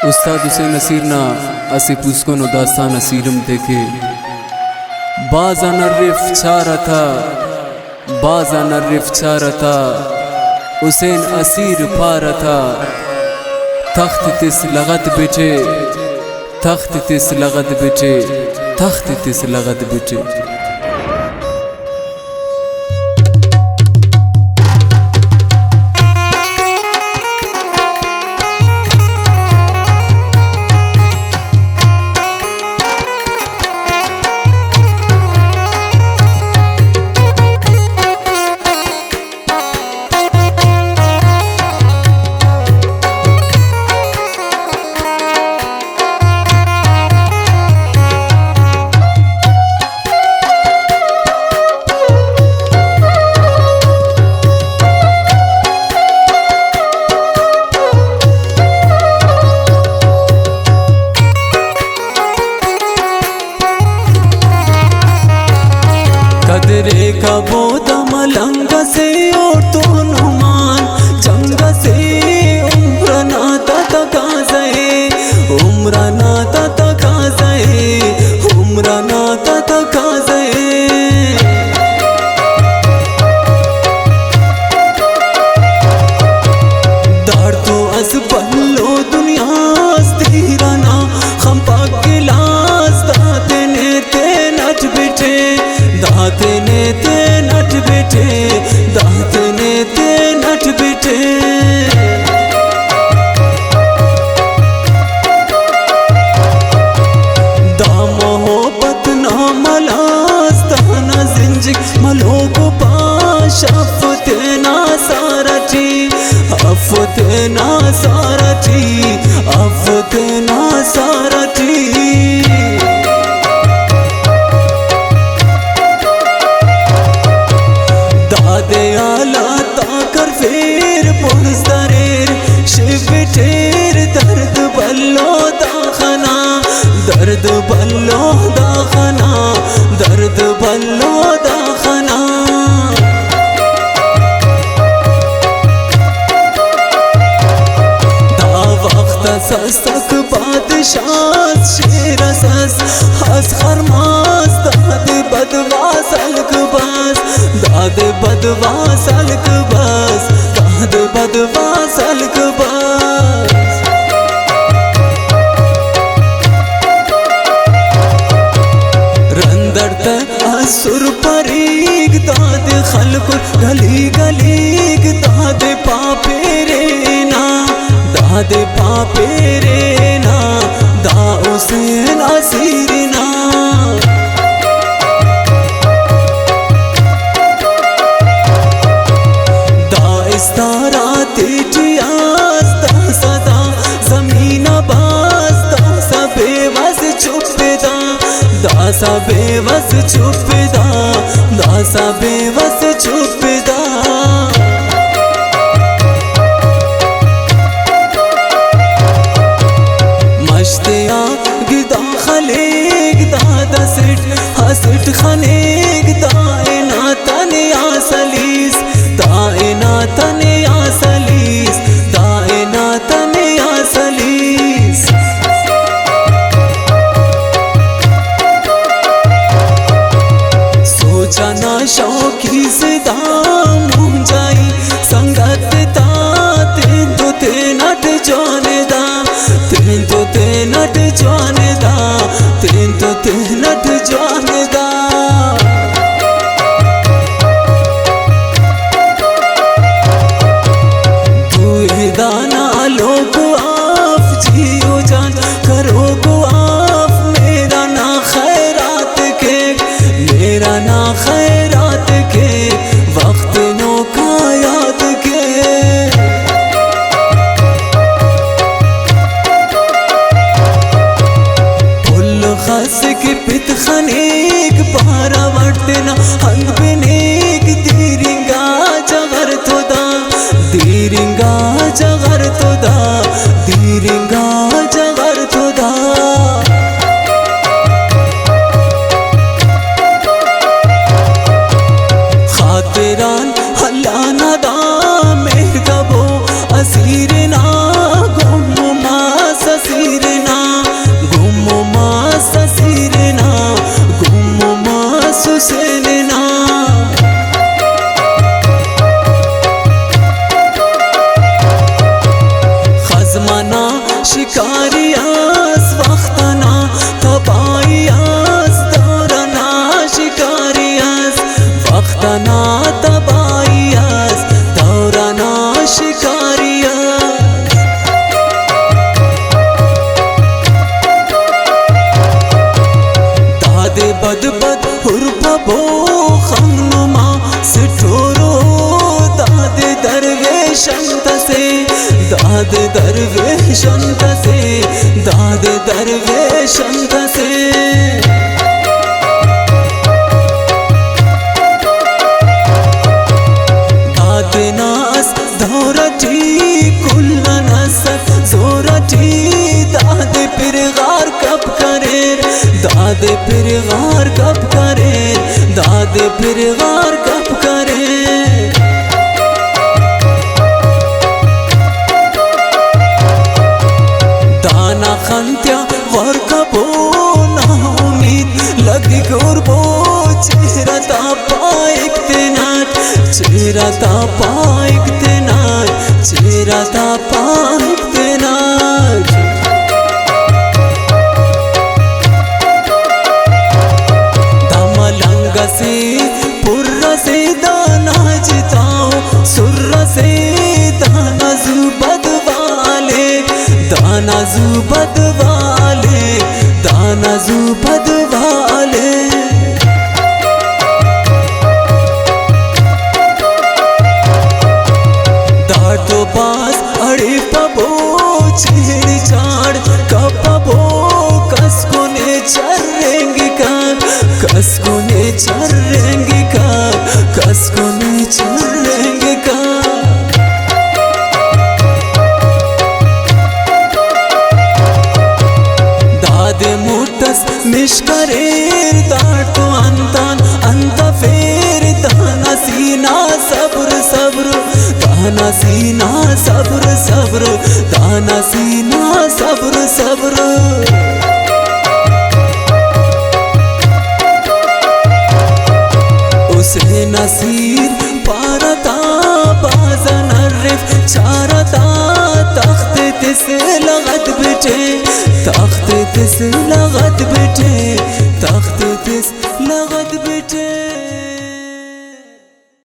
उस्ताद हुसैन नसीरना असी पुस्कोनो दास्तान नसीरम देखे बाजा नर्रिफ चारा था बाजा नर्रिफ चारा था हुसैन असीर पारा था तख्त तिस लगत बिटे तख्त तिस लगत बिटे तख्त तिस लगत बिटे। कदरे का बोदा मलंग से और तो नुमान जंग से उम्र नाता तकाज़े उम्र नाता तकाज़े उम्र नाता तकाज़े। दार तो अस पल्लो दुनिया स्थिराना हम पाक गिलास दाते ने ते नच बिटे दाते ने ते नट बिटे दाते ने ते नट बिटे। दामो हो पतना मलास्ताना जिंजिक मलो को पाश अफते ना सारची अफते ना सारची अफते ना सारची। दादे आला ताकर फेर पुरस्तारेर शिवटेर दर्द बल्लो दाखना दर्द बल्लो दाखना दर्द बल्लो दाखना। दा वक्त सस्तक बादशाह शेर सस हस खरमास दादे बदवास अलकबास दादे बदवास अलकबास दादे बदवास अलकबास। रंदरत असुर परीग दादे खलकुर गली गलीग दादे पापे रेना दादे पापे रेना दा हुसैन असीरना। दाइस्तारा तेजियास दा सदा जमीन बास दा सबेवस चुपदा दा सबेवस चुपदा दा सबेवस चुपदा। मश्तिया गिदा खलेग दादा सिट हसट खनेग दाएना तनिया सलीस दाएना तनिया सलीस दाएना तनिया सलीस। सोचा ना शौकी से दाम जाई संगत दा तेन तो ते नट जाने दा तेन तो ते नट जाने दा तेन तो ते नट जाने दा। दाना लोग आप जियो जान करो को आप मेरा ना खैरात के मेरा ना खैरात के वक्त नो का याद के। पुल खस के पित खनेक पारा वटना हनबनेक दीरिंगा जगर तो दा दीरिंगा जगर तो दा दीरिंगा जगर तो दा। खातिरान हल्लाना दा मेहगबो असीरना गुम मास असीर बो खमनुमा सिठोरो दाद दरवेश अंतसे दाद दरवेश अंतसे दाद दरवेश अंतसे नास धोरटी कुल्लनस जोरटी दाद फिर गार कब करे दाद फिर गार कब करे दाद फिर गार कब करे दाना खंत्या वर कबो ना उम्मीद लगी गुरबो चेहरा तापाइक तेनाट चेहरा तापाइक तेनाट चेहरा तापाइक तेनाट दमलंग से पुर्र से दाना जिताओ सुर्र से दाना जुबद वाले दाना जुबद वाले दाना जुबद वाले दाटो पास अड़े पबो छेड़ चाड़ कपबो कसको ने चरेंगे का कसको ने चरेंगे का कसको ने चरेंगे का दादे मुटस मिशकरेर दाटो अंतान अंत फेर दाना सीना सब्र सब्र दाना सीना सब्र सब्र दाना सीना सब्र सब्र उसे नसीर पारता बाज़न अर्रिफ चारता तख्त तिस लगत बिटे तख्त तिस लगत बिटे